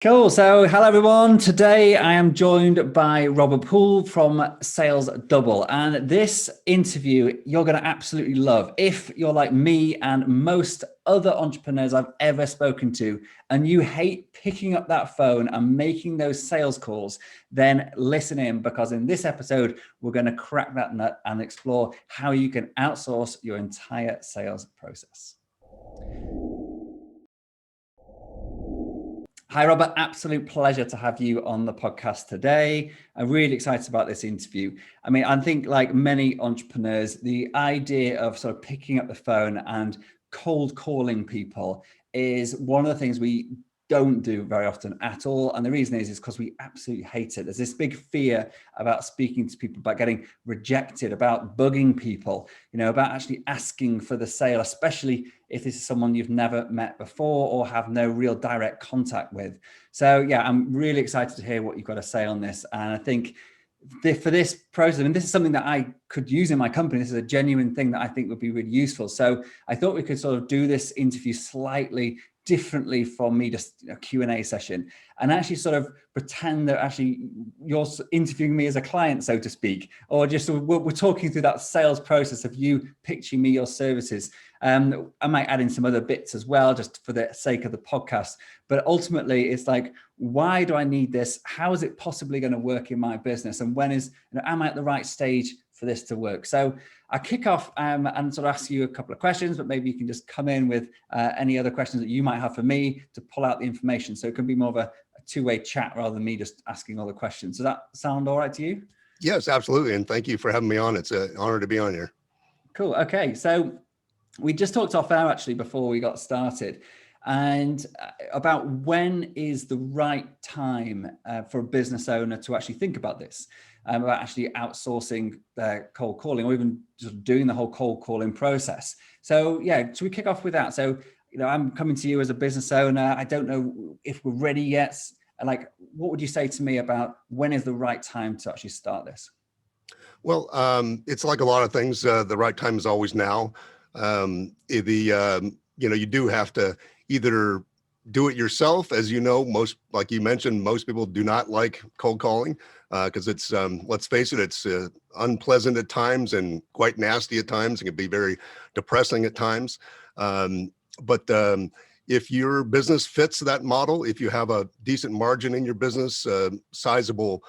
Cool. So, hello everyone. Today I am joined by Robert Poole from Sales Double. And this interview you're going to absolutely love. If you're like me and most other entrepreneurs I've ever spoken to, and you hate picking up that phone and making those sales calls, then listen in, because in this episode, we're going to crack that nut and explore how you can outsource your entire sales process. Hi, Robert. Absolute pleasure to have you on the podcast today. I'm really excited about this interview. I mean, I think like many entrepreneurs, the idea of sort of picking up the phone and cold calling people is one of the things we don't do very often at all. And the reason is because we absolutely hate it. There's this big fear about speaking to people, about getting rejected, about bugging people, about actually asking for the sale, especially if this is someone you've never met before or have no real direct contact with. So yeah, I'm really excited to hear what you've got to say on this. And I think for this process, and this is something that I could use in my company, this is a genuine thing that I think would be really useful. So I thought we could sort of do this interview slightly differently from me, just a Q&A session, and actually sort of pretend that actually you're interviewing me as a client, so to speak, or just we're talking through that sales process of you pitching me your services. I might add in some other bits as well, just for the sake of the podcast. But ultimately, it's like, why do I need this? How is it possibly going to work in my business? And when am I at the right stage for this to work? So I kick off and sort of ask you a couple of questions, but maybe you can just come in with any other questions that you might have for me to pull out the information. So it can be more of a two-way chat rather than me just asking all the questions. Does that sound all right to you? Yes, absolutely. And thank you for having me on. It's an honor to be on here. Cool. Okay. So we just talked off air actually before we got started, and about when is the right time for a business owner to actually think about this, about actually outsourcing their cold calling, or even just doing the whole cold calling process. So yeah, should we kick off with that? So, I'm coming to you as a business owner. I don't know if we're ready yet. Like, what would you say to me about when is the right time to actually start this? Well, it's like a lot of things. The right time is always now. You do have to either do it yourself, as most, like you mentioned, most people do not like cold calling because it's, let's face it, it's unpleasant at times and quite nasty at times. It can be very depressing at times. But if your business fits that model, if you have a decent margin in your business, sizable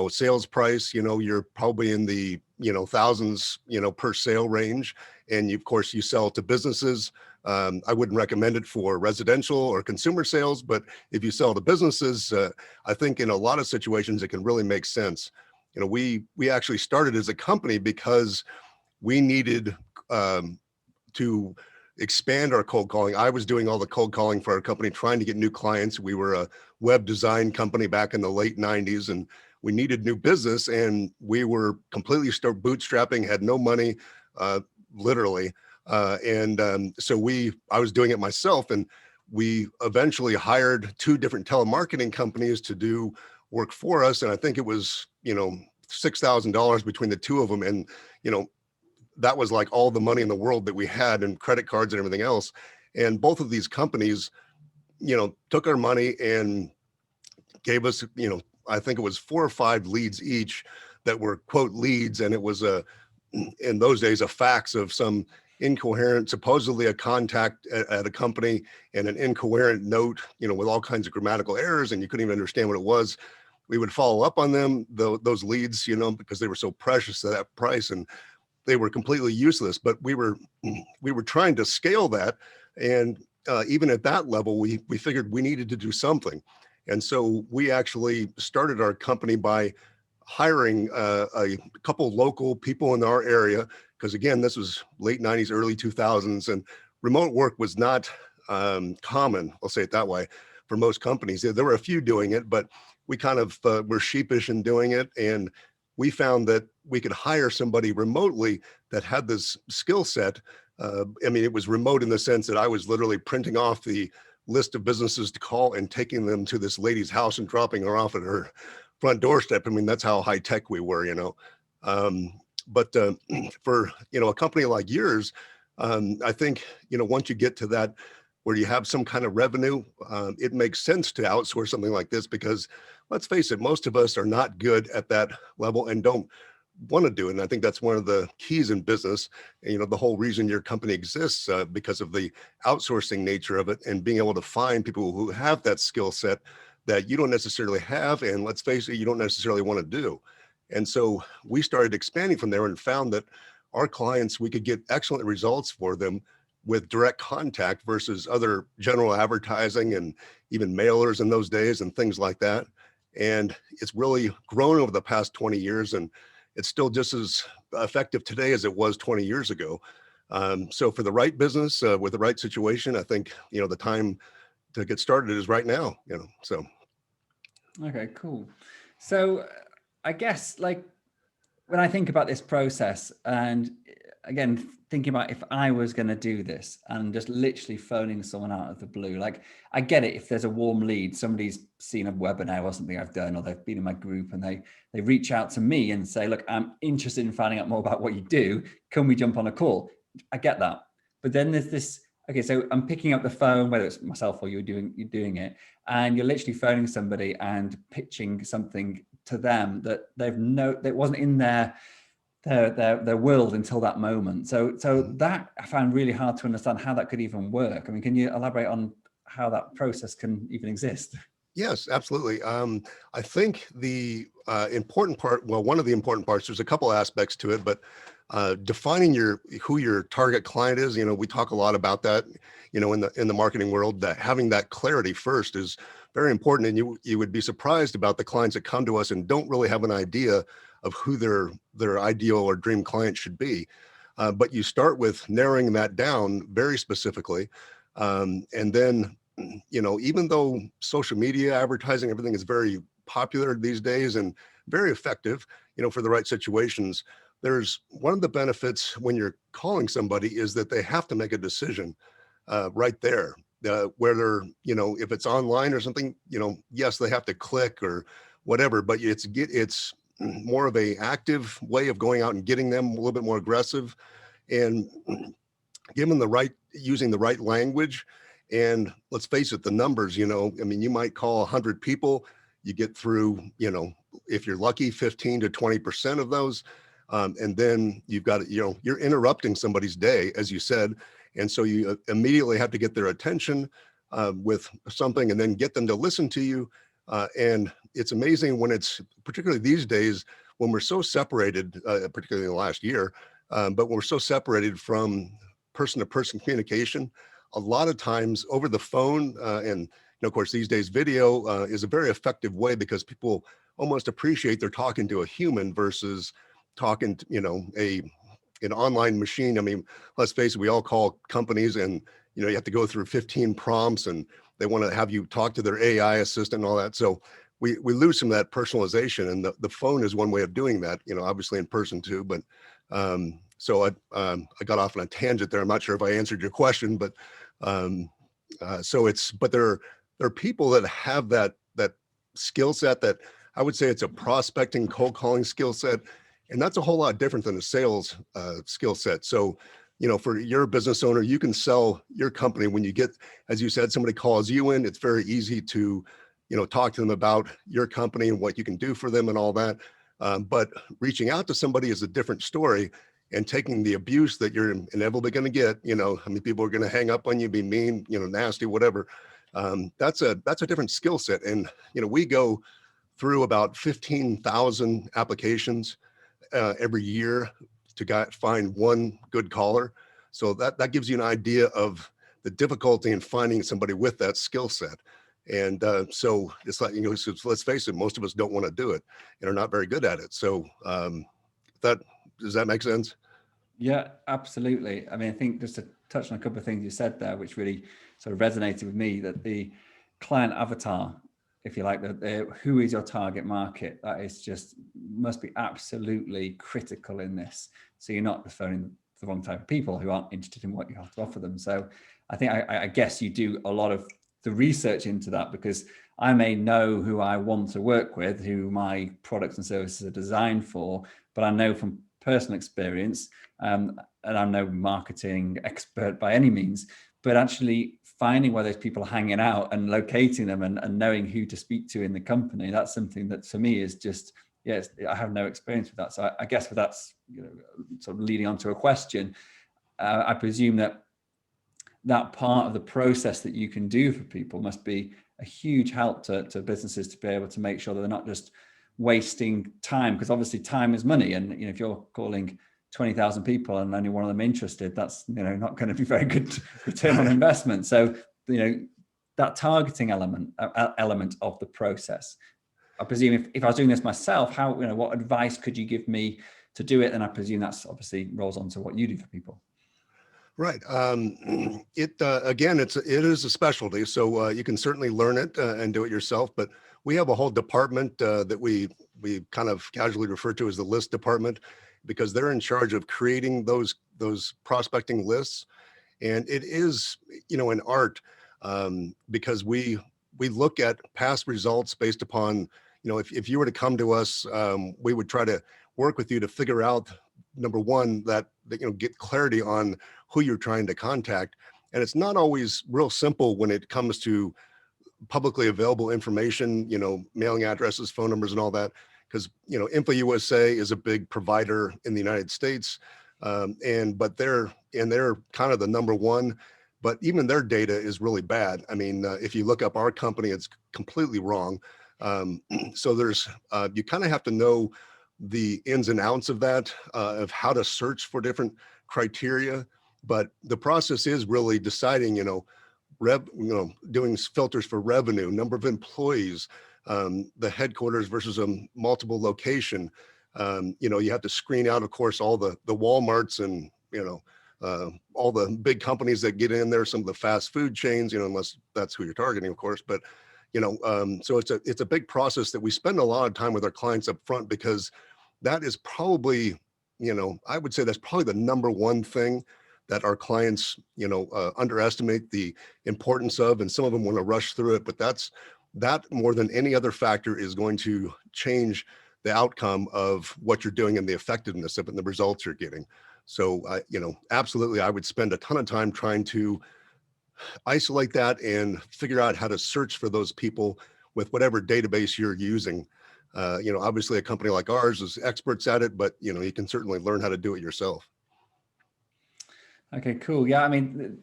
sales price, you're probably in the, thousands, per sale range. And of course you sell to businesses. I wouldn't recommend it for residential or consumer sales, but if you sell to businesses, I think in a lot of situations, it can really make sense. We actually started as a company because we needed to expand our cold calling. I was doing all the cold calling for our company, trying to get new clients. We were a web design company back in the late 90s, and we needed new business, and we were completely bootstrapping, had no money, literally. So I was doing it myself, and we eventually hired two different telemarketing companies to do work for us. And I think it was, $6,000 between the two of them. And, that was like all the money in the world that we had, and credit cards and everything else. And both of these companies, took our money and gave us, I think it was 4 or 5 leads each that were quote leads. And it was in those days, a fax of some incoherent, supposedly a contact at a company, and an incoherent note, with all kinds of grammatical errors, and you couldn't even understand what it was. We would follow up on them, those leads, because they were so precious at that price, and they were completely useless. But we were trying to scale that. And even at that level, we figured we needed to do something. And so we actually started our company by hiring a couple local people in our area, because again, this was late 90s, early 2000s, and remote work was not common, I'll say it that way, for most companies. There were a few doing it, but we kind of were sheepish in doing it. And we found that we could hire somebody remotely that had this skill set. It was remote in the sense that I was literally printing off the list of businesses to call and taking them to this lady's house and dropping her off at her front doorstep. That's how high tech we were, But for, a company like yours, I think, once you get to that where you have some kind of revenue, it makes sense to outsource something like this because let's face it, most of us are not good at that level and don't want to do it. And I think that's one of the keys in business. And, the whole reason your company exists because of the outsourcing nature of it and being able to find people who have that skill set that you don't necessarily have. And let's face it, you don't necessarily want to do. And so we started expanding from there and found that our clients, we could get excellent results for them with direct contact versus other general advertising and even mailers in those days and things like that. And it's really grown over the past 20 years and it's still just as effective today as it was 20 years ago. So for the right business with the right situation, I think, the time to get started is right now, so. Okay, cool. So I guess like when I think about this process and again, thinking about if I was going to do this and just literally phoning someone out of the blue, like I get it. If there's a warm lead, somebody's seen a webinar or something I've done, or they've been in my group and they reach out to me and say, look, I'm interested in finding out more about what you do. Can we jump on a call? I get that. But then there's this, okay, so I'm picking up the phone, whether it's myself or you're doing it, and you're literally phoning somebody and pitching something to them that that wasn't in their world until that moment. So that I found really hard to understand how that could even work. I mean, can you elaborate on how that process can even exist? Yes, absolutely. I think the important part, well, one of the important parts, there's a couple aspects to it, but defining who your target client is, we talk a lot about that, in the marketing world, that having that clarity first is very important. And you would be surprised about the clients that come to us and don't really have an idea of who their ideal or dream client should be. But you start with narrowing that down very specifically. And then, even though social media advertising, everything is very popular these days and very effective, for the right situations, there's one of the benefits when you're calling somebody is that they have to make a decision right there. Whether, if it's online or something, yes, they have to click or whatever, but it's more of a active way of going out and getting them a little bit more aggressive and using the right language. And let's face it, the numbers, I mean, you might call 100 people, you get through, if you're lucky, 15 to 20% of those. And then you've got, you're interrupting somebody's day, as you said. And so you immediately have to get their attention with something and then get them to listen to you. And it's amazing when particularly these days, when we're so separated, particularly in the last year, but we're so separated from person-to-person communication, a lot of times over the phone, and of course, these days video is a very effective way because people almost appreciate they're talking to a human versus talking to, an online machine. I mean, let's face it, we all call companies and, you have to go through 15 prompts and they want to have you talk to their AI assistant and all that. So we lose some of that personalization, and the phone is one way of doing that, obviously in person too. But so I got off on a tangent there. I'm not sure if I answered your question, but but there are people that have that skill set that I would say it's a prospecting, cold calling skill set. And that's a whole lot different than a sales skill set. So, for your business owner, you can sell your company when you get, as you said, somebody calls you in, it's very easy to, talk to them about your company and what you can do for them and all that. But reaching out to somebody is a different story, and taking the abuse that you're inevitably going to get, I mean, people are going to hang up on you, be mean, nasty, whatever. That's a different skill set. And, we go through about 15,000 applications every year to find one good caller. So that gives you an idea of the difficulty in finding somebody with that skill set. And so it's like, so let's face it, most of us don't want to do it and are not very good at it. So does that make sense? Yeah, absolutely. I mean, I think just to touch on a couple of things you said there, which really sort of resonated with me, that the client avatar, if you like, who is your target market, that is just must be absolutely critical in this. So you're not phoning the wrong type of people who aren't interested in what you have to offer them. So I think I guess you do a lot of the research into that, because I may know who I want to work with, who my products and services are designed for, but I know from personal experience, and I'm no marketing expert by any means, but actually finding where those people are hanging out and locating them and knowing who to speak to in the company, that's something that for me is just, yes, I have no experience with that. So I guess that's, you know, sort of leading on to a question. I presume that part of the process that you can do for people must be a huge help to businesses to be able to make sure that they're not just wasting time, because obviously time is money. And, you know, if you're calling 20,000 people and only one of them interested, that's, you know, not going to be very good return on investment. So, you know, that targeting element of the process, I presume if I was doing this myself, how, you know, what advice could you give me to do it? And I presume that's obviously rolls on to what you do for people. Right. Again, it is a specialty, so you can certainly learn it and do it yourself. But we have a whole department that we kind of casually refer to as the list department, because they're in charge of creating those prospecting lists. And it is, you know, an art, because we look at past results based upon, you know, if you were to come to us, we would try to work with you to figure out, number one, that you know, get clarity on who you're trying to contact. And it's not always real simple when it comes to publicly available information, you know, mailing addresses, phone numbers, and all that. Because, you know, InfoUSA is a big provider in the United States, but they're kind of the number one. But even their data is really bad. I mean, if you look up our company, it's completely wrong. So there's you kind of have to know the ins and outs of that, of how to search for different criteria. But the process is really deciding, you know, doing filters for revenue, number of employees, the headquarters versus a multiple location. You know, you have to screen out, of course, all the Walmarts and, you know, all the big companies that get in there, some of the fast food chains, you know, unless that's who you're targeting, of course. But, you know, so it's a big process that we spend a lot of time with our clients up front, because that is probably, you know, I would say that's probably the number one thing that our clients, you know, underestimate the importance of, and some of them want to rush through it. But that more than any other factor is going to change the outcome of what you're doing and the effectiveness of it and the results you're getting. So, you know, absolutely, I would spend a ton of time trying to isolate that and figure out how to search for those people with whatever database you're using. You know, obviously a company like ours is experts at it, but, you know, you can certainly learn how to do it yourself. Okay, cool. Yeah, I mean,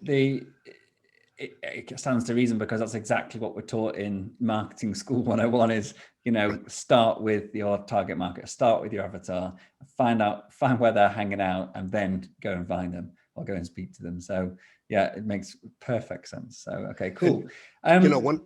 it stands to reason, because that's exactly what we're taught in Marketing School 101 is, you know, start with your target market, start with your avatar, find where they're hanging out, and then go and find them or go and speak to them. So yeah, it makes perfect sense. So, okay, cool. You know,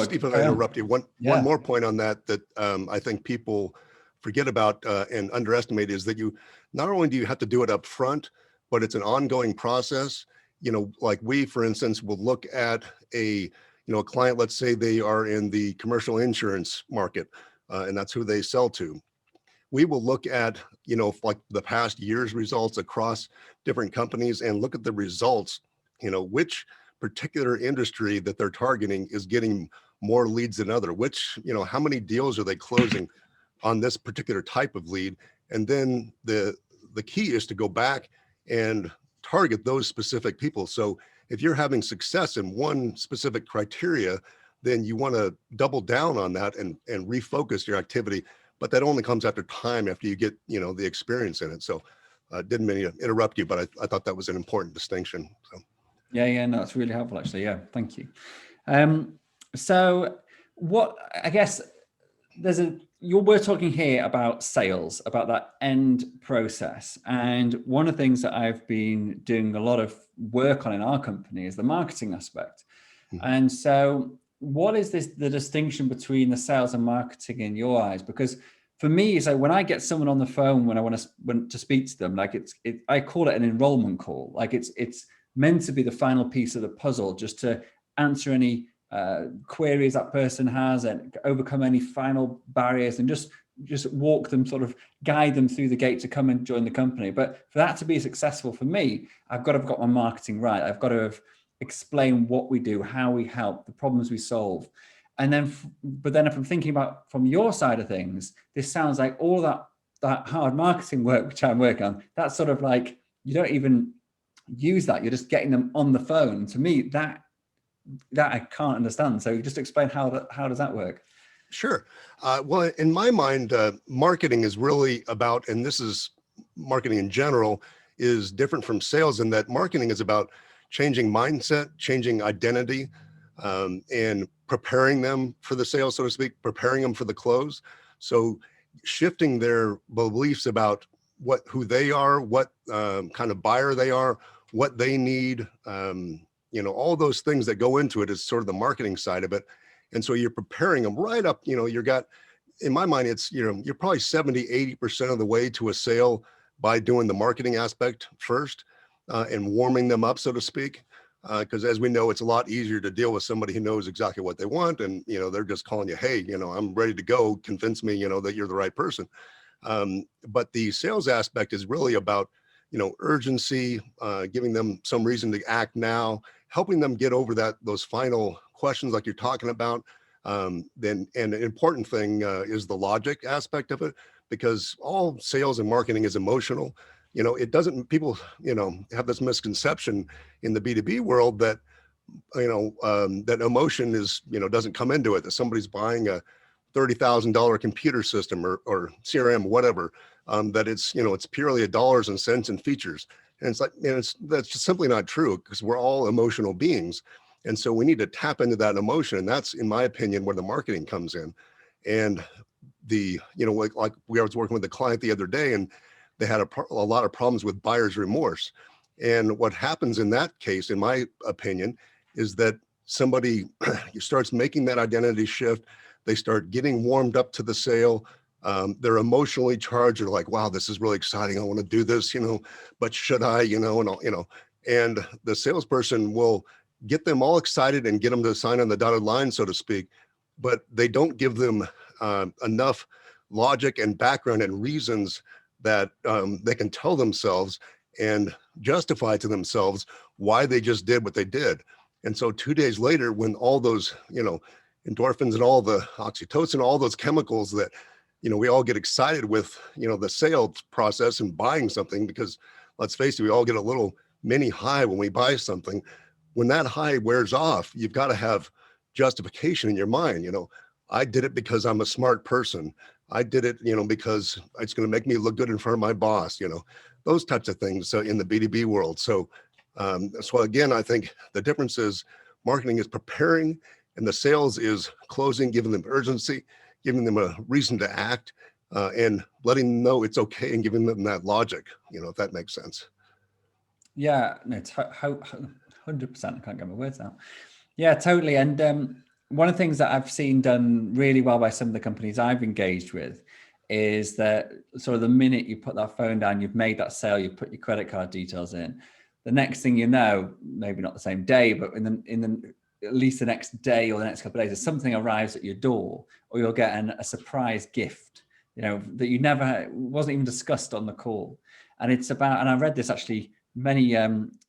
Steve, if I interrupt you, one more point on that I think people forget about and underestimate is that you not only do you have to do it up front, but it's an ongoing process. You know, like we, for instance, will look at a client, let's say they are in the commercial insurance market, and that's who they sell to. We will look at, you know, like the past year's results across different companies and look at the results, you know, which particular industry that they're targeting is getting more leads than other, which, you know, how many deals are they closing on this particular type of lead. And then the key is to go back and target those specific people. So if you're having success in one specific criteria, then you want to double down on that and refocus your activity. But that only comes after time, after you get, you know, the experience in it. So didn't mean to interrupt you, but I thought that was an important distinction. So yeah, no, it's really helpful actually. Yeah, thank you. So what, I guess we're talking here about sales, about that end process. And one of the things that I've been doing a lot of work on in our company is the marketing aspect. Mm-hmm. And so what is the distinction between the sales and marketing in your eyes? Because for me, it's like when I get someone on the phone, when I want to speak to them, like I call it an enrollment call. Like it's meant to be the final piece of the puzzle, just to answer any queries that person has and overcome any final barriers and just walk them, sort of guide them through the gate to come and join the company. But for that to be successful for me, I've got to have got my marketing right. I've got to have explained what we do, how we help, the problems we solve. And then, but then if I'm thinking about from your side of things, this sounds like all that hard marketing work, which I'm working on, that's sort of like, you don't even use that. You're just getting them on the phone. To me, that I can't understand. So just explain how does that work? Sure. Well, in my mind, marketing is really about, and this is marketing in general, is different from sales in that marketing is about changing mindset, changing identity, and preparing them for the sale, so to speak, preparing them for the close. So shifting their beliefs about who they are, what kind of buyer they are, what they need, all those things that go into it is sort of the marketing side of it. And so you're preparing them right up, in my mind, it's, you're probably 70-80% of the way to a sale by doing the marketing aspect first and warming them up, so to speak. Because as we know, it's a lot easier to deal with somebody who knows exactly what they want. And, they're just calling you, hey, I'm ready to go. Convince me, that you're the right person. But the sales aspect is really about, urgency, giving them some reason to act now, helping them get over those final questions like you're talking about. Then, and an important thing is the logic aspect of it, because all sales and marketing is emotional. It doesn't, people, have this misconception in the B2B world that, that emotion is, doesn't come into it, that somebody's buying a $30,000 computer system or CRM, whatever, that it's, it's purely a dollars and cents and features. And it's like, that's just simply not true, because we're all emotional beings. And so we need to tap into that emotion. And that's, in my opinion, where the marketing comes in. And like I was working with a client the other day, and they had a lot of problems with buyer's remorse. And what happens in that case, in my opinion, is that somebody starts making that identity shift. They start getting warmed up to the sale. They're emotionally charged. They're like, wow, this is really exciting. I want to do this, but should I, and the salesperson will get them all excited and get them to sign on the dotted line, so to speak, but they don't give them enough logic and background and reasons that they can tell themselves and justify to themselves why they just did what they did. And so 2 days later, when all those, endorphins and all the oxytocin, all those chemicals that, we all get excited with, the sales process and buying something, because let's face it, we all get a little mini high when we buy something. When that high wears off, you've got to have justification in your mind. I did it because I'm a smart person. I did it, because it's going to make me look good in front of my boss, those types of things. So in the B2B world. So again, I think the difference is marketing is preparing and the sales is closing, giving them urgency, giving them a reason to act, and letting them know it's okay and giving them that logic, if that makes sense. Yeah, no, 100%. I can't get my words out. Yeah, totally. And one of the things that I've seen done really well by some of the companies I've engaged with is that sort of the minute you put that phone down, you've made that sale, you put your credit card details in. The next thing you know, maybe not the same day, but in at least the next day or the next couple of days, something arrives at your door, or you'll get a surprise gift, that you never, wasn't even discussed on the call. And it's about, and I read this actually many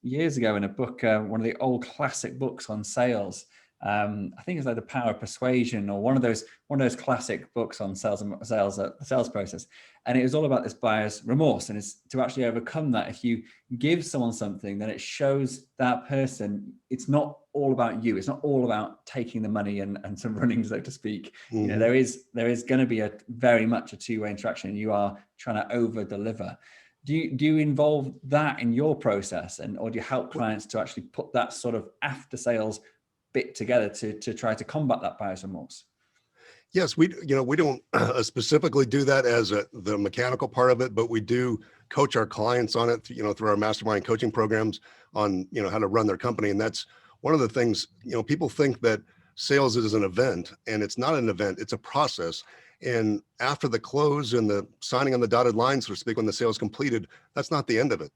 years ago in a book, one of the old classic books on sales. I think it's like The Power of Persuasion, or one of those classic books on sales and the sales process. And it was all about this buyer's remorse. And it's to actually overcome that. If you give someone something, then it shows that person, it's not all about you. It's not all about taking the money and some running, so to speak. Mm-hmm. There is going to be very much a two-way interaction. You are trying to over deliver. Do you involve that in your process, or do you help clients to actually put that sort of after sales bit together to try to combat that buyer's remorse? Yes, we don't specifically do that as the mechanical part of it, but we do coach our clients on it, through our mastermind coaching programs on, how to run their company. And that's one of the things, people think that sales is an event, and it's not an event, it's a process. And after the close and the signing on the dotted line, so to speak, when the sale is completed, that's not the end of it.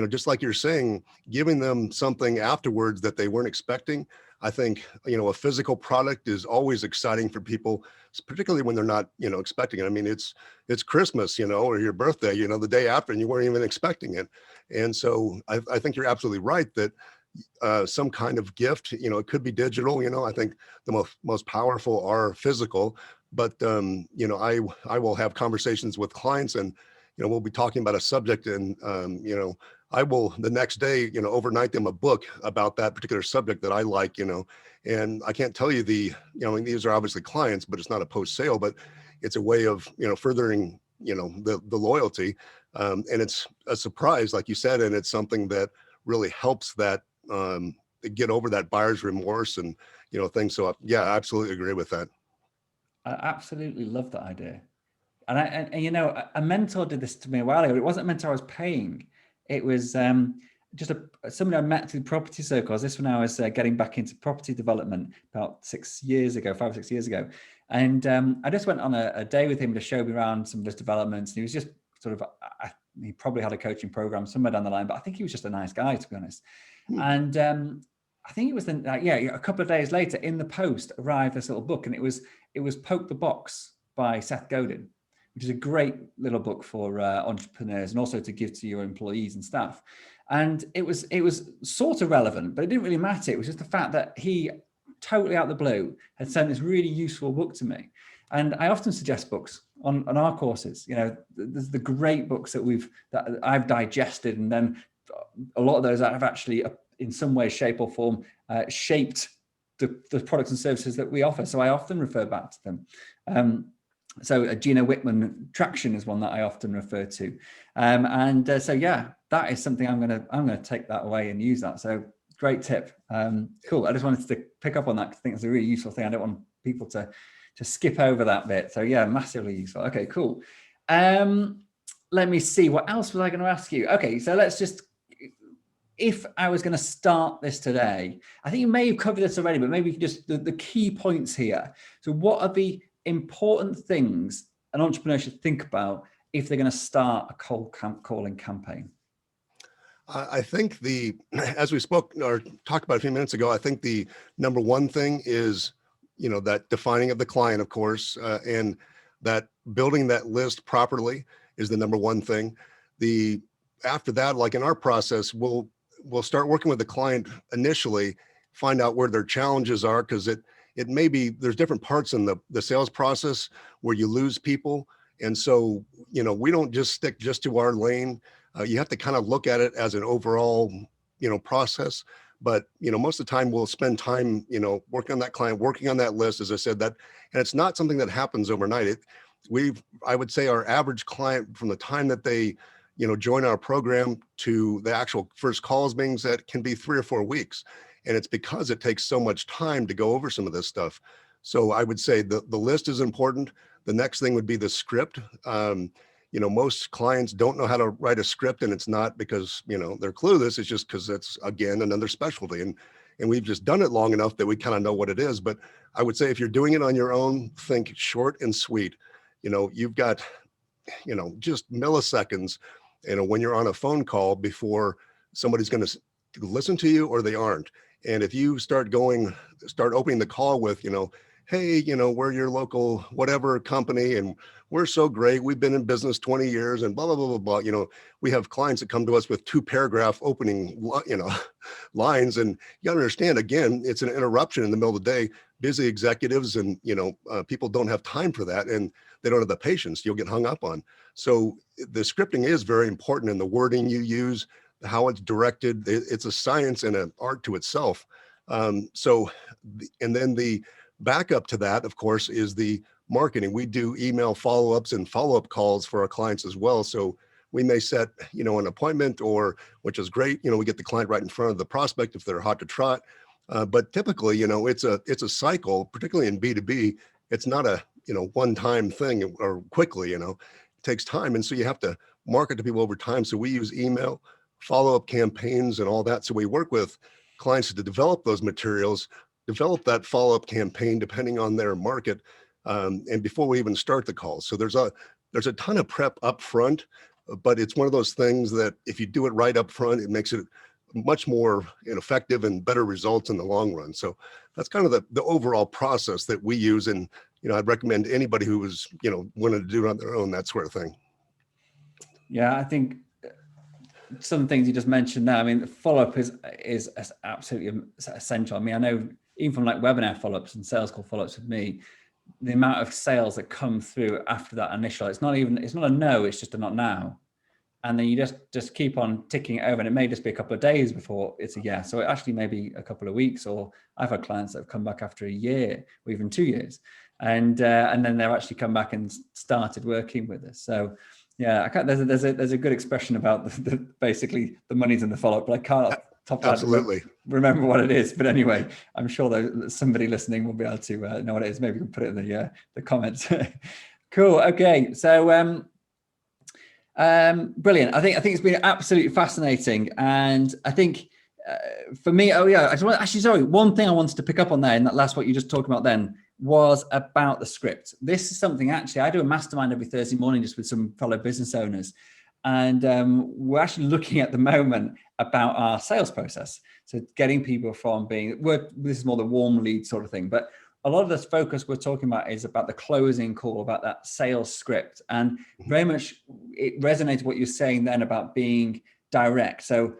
Just like you're saying, giving them something afterwards that they weren't expecting. I think, a physical product is always exciting for people, particularly when they're not, expecting it. I mean, it's Christmas, or your birthday, the day after, and you weren't even expecting it. And so I think you're absolutely right that some kind of gift, it could be digital. I think the most powerful are physical, but I will have conversations with clients, and we'll be talking about a subject, and I will the next day, overnight them a book about that particular subject that I like, and I can't tell you I mean, these are obviously clients, but it's not a post sale, but it's a way of, furthering, the loyalty. And it's a surprise, like you said, and it's something that really helps that, get over that buyer's remorse and, things. So yeah, I absolutely agree with that. I absolutely love that idea. And a mentor did this to me a while ago. It wasn't a mentor I was paying. It was just somebody I met through property circles. This when I was getting back into property development about 5 or 6 years ago. And I just went on a day with him to show me around some of his developments. And he was just sort of, he probably had a coaching program somewhere down the line, but I think he was just a nice guy, to be honest. And I think it was a couple of days later in the post arrived this little book, and it was Poke the Box by Seth Godin, which is a great little book for entrepreneurs and also to give to your employees and staff. And it was sort of relevant, but it didn't really matter. It was just the fact that he totally out of the blue had sent this really useful book to me. And I often suggest books on our courses. There's the great books that I've digested, and then a lot of those that have actually, in some way, shape or form, shaped the products and services that we offer. So I often refer back to them. So Gino Wickman Traction is one that I often refer to. So yeah, that is something I'm gonna take that away and use that. So great tip. Cool. I just wanted to pick up on that because I think it's a really useful thing. I don't want people to skip over that bit. So yeah, massively useful. Okay, cool. Let me see, what else was I going to ask you? Okay, so let's just, if I was going to start this today, I think you may have covered this already, but maybe just the key points here. So what are the important things an entrepreneur should think about if they're going to start a cold calling campaign? I think as we spoke or talked about a few minutes ago, I think the number one thing is, that defining of the client, of course, and that building that list properly is the number one thing. After that, like in our process, we'll start working with the client initially, find out where their challenges are, because it may be there's different parts in the sales process where you lose people. And so, we don't just stick just to our lane. You have to kind of look at it as an overall, process. But, most of the time we'll spend time, working on that client, working on that list, as I said, and it's not something that happens overnight. I would say our average client, from the time that they, join our program to the actual first calls being set, can be 3 or 4 weeks. And it's because it takes so much time to go over some of this stuff. So I would say the list is important. The next thing would be the script. Most clients don't know how to write a script, and it's not because, they're clueless. It's just because it's, again, another specialty. And we've just done it long enough that we kind of know what it is. But I would say if you're doing it on your own, think short and sweet. You've got, just milliseconds, when you're on a phone call before somebody's going to listen to you or they aren't. And if you start opening the call with, hey, we're your local whatever company, and we're so great. We've been in business 20 years and blah, blah, blah, blah, blah. We have clients that come to us with 2-paragraph opening, lines. And you gotta understand, again, it's an interruption in the middle of the day. Busy executives and, people don't have time for that, and they don't have the patience. You'll get hung up on. So the scripting is very important, in the wording you use, how it's directed. It's a science and an art to itself. And then the backup to that, of course, is the marketing. We do email follow-ups and follow-up calls for our clients as well. So we may set, an appointment, which is great. We get the client right in front of the prospect if they're hot to trot. But typically, it's a cycle, particularly in B2B. It's not a, one-time thing or quickly, it takes time. And so you have to market to people over time. So we use email, follow-up campaigns and all that. So we work with clients to develop those materials, develop that follow-up campaign depending on their market, and before we even start the call. So there's a ton of prep up front, but it's one of those things that if you do it right up front, it makes it much more effective and better results in the long run. So that's kind of the overall process that we use. And, I'd recommend anybody who was, wanting to do it on their own, that sort of thing. Yeah, I think some things you just mentioned now, I mean, follow-up is absolutely essential. I mean, I know even from like webinar follow-ups and sales call follow-ups with me, the amount of sales that come through after that initial, it's not a no, it's just a not now. and then you just keep on ticking it over, and it may just be a couple of days before it's a yes. So it actually may be a couple of weeks, or I've had clients that have come back after a year or even 2 years, and then they've actually come back and started working with us. So yeah, there's a good expression about basically the money's in the follow-up, but I can't Absolutely remember what it is. But anyway, I'm sure that somebody listening will be able to know what it is. Maybe we can put it in the comments. Cool. Okay. So brilliant. I think it's been absolutely fascinating, and I think for me, one thing I wanted to pick up on there in that last what you just talked about then was about the script. This is something actually I do a mastermind every Thursday morning just with some fellow business owners, and we're actually looking at the moment about our sales process. So getting people from this is more the warm lead sort of thing, but a lot of this focus we're talking about is about the closing call, about that sales script. And very much it resonates what you're saying then about being direct. So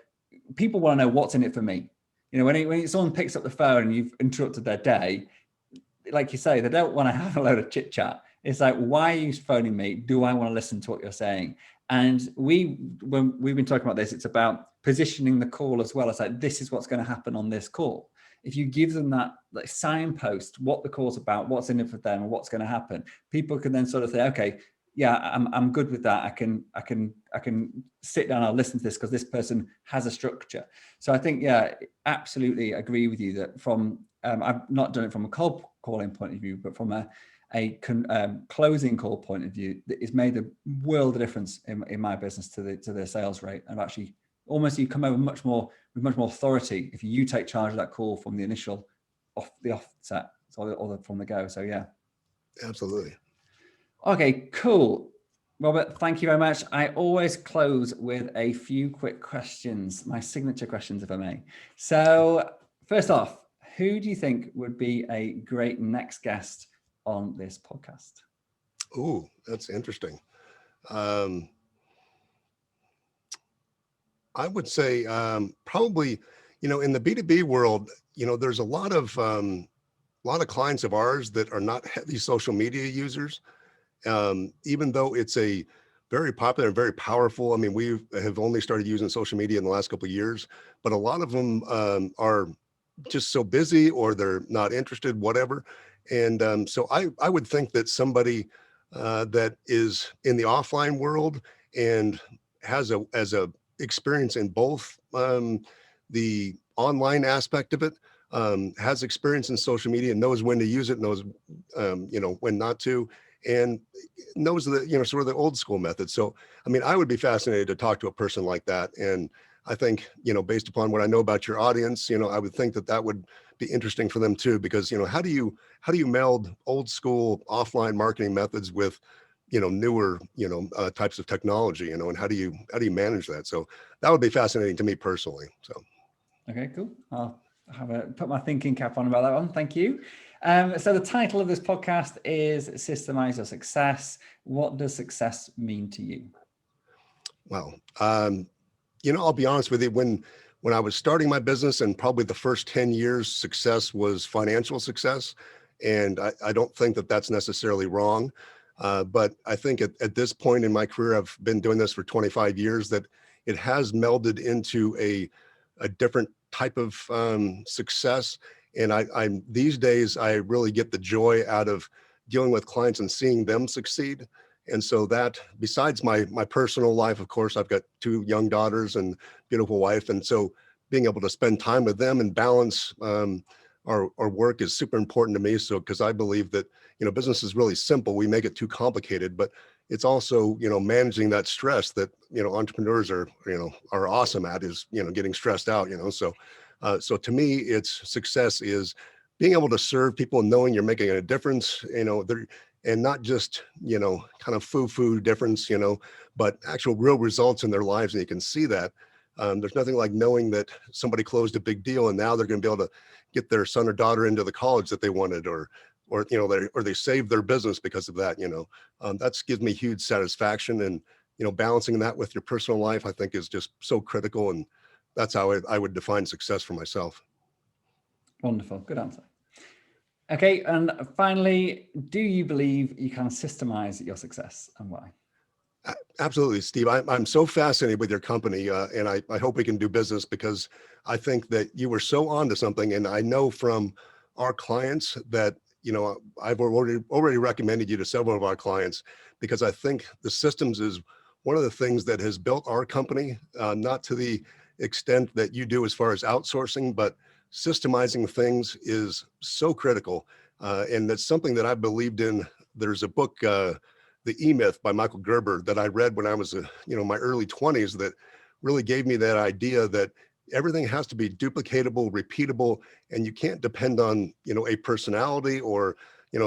people want to know what's in it for me. You know, when someone picks up the phone and you've interrupted their day, like you say, they don't want to have a load of chit chat. It's like, why are you phoning me? Do I want to listen to what you're saying? And when we've been talking about this, it's about positioning the call as well. It's like, this is what's going to happen on this call. If you give them that like signpost, what the call's about, what's in it for them, and what's going to happen, people can then sort of say, okay, yeah, I'm good with that. I can sit down, I'll listen to this because this person has a structure. So I think, yeah, absolutely agree with you that from I've not done it from a cold calling point of view, but from a closing call point of view, it's made a world of difference in my business to the sales rate. And actually, almost you come over with much more authority if you take charge of that call from the initial offset or from the go. So yeah, absolutely. Okay, cool. Robert, thank you very much. I always close with a few quick questions, my signature questions, if I may. So first off, who do you think would be a great next guest on this podcast? Ooh, that's interesting. I would say probably, in the B2B world, there's a lot of clients of ours that are not heavy social media users. Even though it's a very popular and very powerful, I mean, we have only started using social media in the last couple of years, but a lot of them are just so busy or they're not interested, whatever. And so I would think that somebody that is in the offline world and has a experience in both the online aspect of it, has experience in social media, knows when to use it, knows when not to, and knows the sort of the old school method. So I mean, I would be fascinated to talk to a person like that. And I think, based upon what I know about your audience, I would think that would be interesting for them too, because how do you meld old school offline marketing methods with newer types of technology, and how do you manage that? So that would be fascinating to me personally. So okay, cool. I'll put my thinking cap on about that one. Thank you. So the title of this podcast is Systemize Your Success. What does success mean to you? Well, I'll be honest with you, when I was starting my business, and probably the first 10 years, success was financial success. And I don't think that that's necessarily wrong. But I think at this point in my career, I've been doing this for 25 years, that it has melded into a different type of success. And I'm these days, I really get the joy out of dealing with clients and seeing them succeed. And so that, besides my personal life, of course, I've got 2 young daughters and beautiful wife. And so being able to spend time with them and balance our work is super important to me. So, because I believe that, business is really simple. We make it too complicated, but it's also, managing that stress that, entrepreneurs are awesome at, is, getting stressed out, so to me, it's success is being able to serve people and knowing you're making a difference, and not just, kind of foo-foo difference, but actual real results in their lives. And you can see that. There's nothing like knowing that somebody closed a big deal and now they're going to be able to get their son or daughter into the college that they wanted, or they saved their business because of that. That gives me huge satisfaction. And, balancing that with your personal life, I think, is just so critical. And that's how I would define success for myself. Wonderful. Good answer. Okay. And finally, do you believe you can systemize your success, and why? Absolutely, Steve. I'm so fascinated with your company, and I hope we can do business, because I think that you were so onto something. And I know from our clients that, I've already recommended you to several of our clients, because I think the systems is one of the things that has built our company, not to the extent that you do as far as outsourcing, but systemizing things is so critical. And that's something that I believed in. There's a book, The E-Myth by Michael Gerber, that I read when I was, my early 20s, that really gave me that idea that everything has to be duplicatable, repeatable, and you can't depend on, a personality or,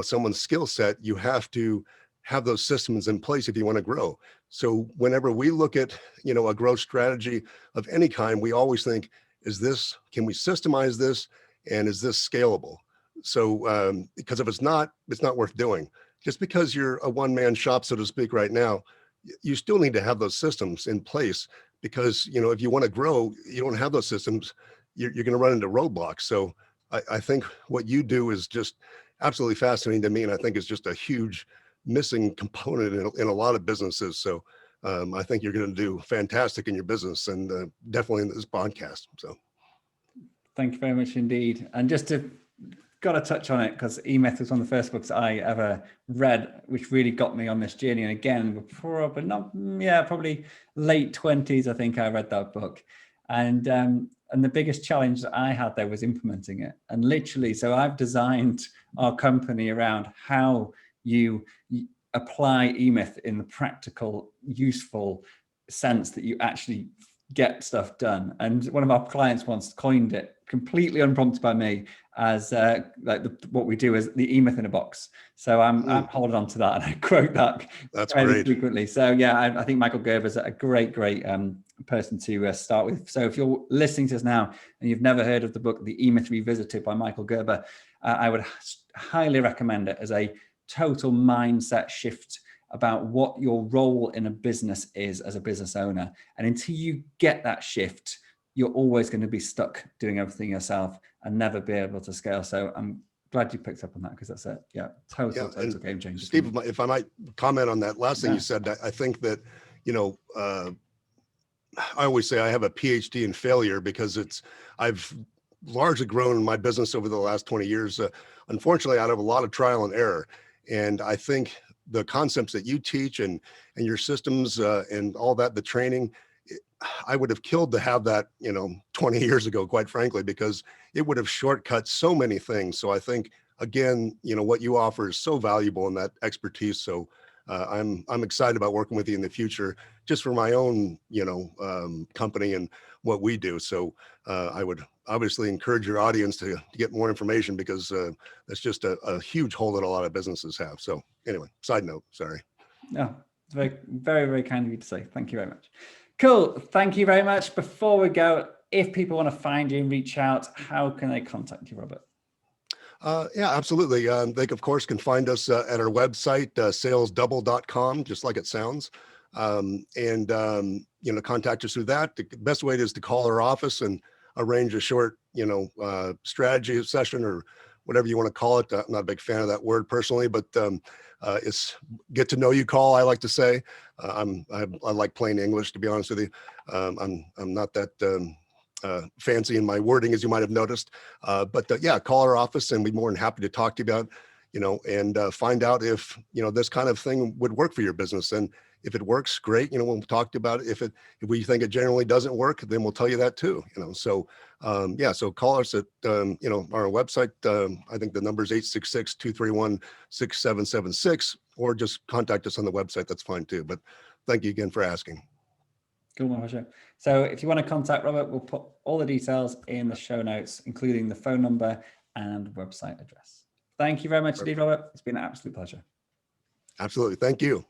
someone's skill set. You have to have those systems in place if you want to grow. So whenever we look at, a growth strategy of any kind, we always think, can we systemize this? And is this scalable? So, because if it's not worth doing. Just because you're a one-man shop, so to speak, right now, you still need to have those systems in place, because, if you want to grow, you don't have those systems, you're going to run into roadblocks. So I think what you do is just absolutely fascinating to me. And I think it's just a huge missing component in a lot of businesses. So I think you're going to do fantastic in your business, and definitely in this podcast. So Thank you very much indeed. And just to got to touch on it, because E-Myth was one of the first books I ever read, which really got me on this journey. And again, probably late 20s, I think I read that book. And the biggest challenge that I had there was implementing it. And literally, so I've designed our company around how you apply E-Myth in the practical, useful sense that you actually get stuff done. And one of our clients once coined it, completely unprompted by me, as what we do is the E-Myth in a box. So I'm holding on to that, and I quote that fairly frequently. So yeah, I think Michael Gerber's a great person to start with. So if you're listening to us now and you've never heard of the book, The E-Myth Revisited by Michael Gerber, I would highly recommend it as a total mindset shift about what your role in a business is as a business owner. And until you get that shift, you're always going to be stuck doing everything yourself and never be able to scale. So I'm glad you picked up on that, because that's a total game changer. Steve, if I might comment on that last thing you said, I think that, I always say I have a PhD in failure, because I've largely grown my business over the last 20 years, unfortunately, out of a lot of trial and error. And I think the concepts that you teach and your systems and all that, the training, I would have killed to have that, 20 years ago, quite frankly, because it would have shortcut so many things. So I think, again, what you offer is so valuable in that expertise. So I'm excited about working with you in the future, just for my own, company and what we do. So I would obviously encourage your audience to get more information, because that's just a huge hole that a lot of businesses have. So anyway, side note, sorry. No, it's very, very, very kind of you to say. Thank you very much. Cool. Thank you very much. Before we go, if people want to find you and reach out, how can they contact you, Robert? Yeah, absolutely. They, of course, can find us at our website, salesdouble.com, just like it sounds. Contact us through that. The best way is to call our office and arrange a short, strategy session, or whatever you want to call it. I'm not a big fan of that word personally, but it's get to know you call, I like to say. I like plain English, to be honest with you. I'm not that fancy in my wording, as you might have noticed. But call our office, and we'd be more than happy to talk to you about, and find out if, this kind of thing would work for your business. And if it works, great. We'll talk about it. If we think it generally doesn't work, then we'll tell you that too. So call us at our website. I think the number is 866-231-6776, or just contact us on the website. That's fine too. But thank you again for asking. Cool, my pleasure. So if you want to contact Robert, we'll put all the details in the show notes, including the phone number and website address. Thank you very much indeed, Robert. It's been an absolute pleasure. Absolutely. Thank you.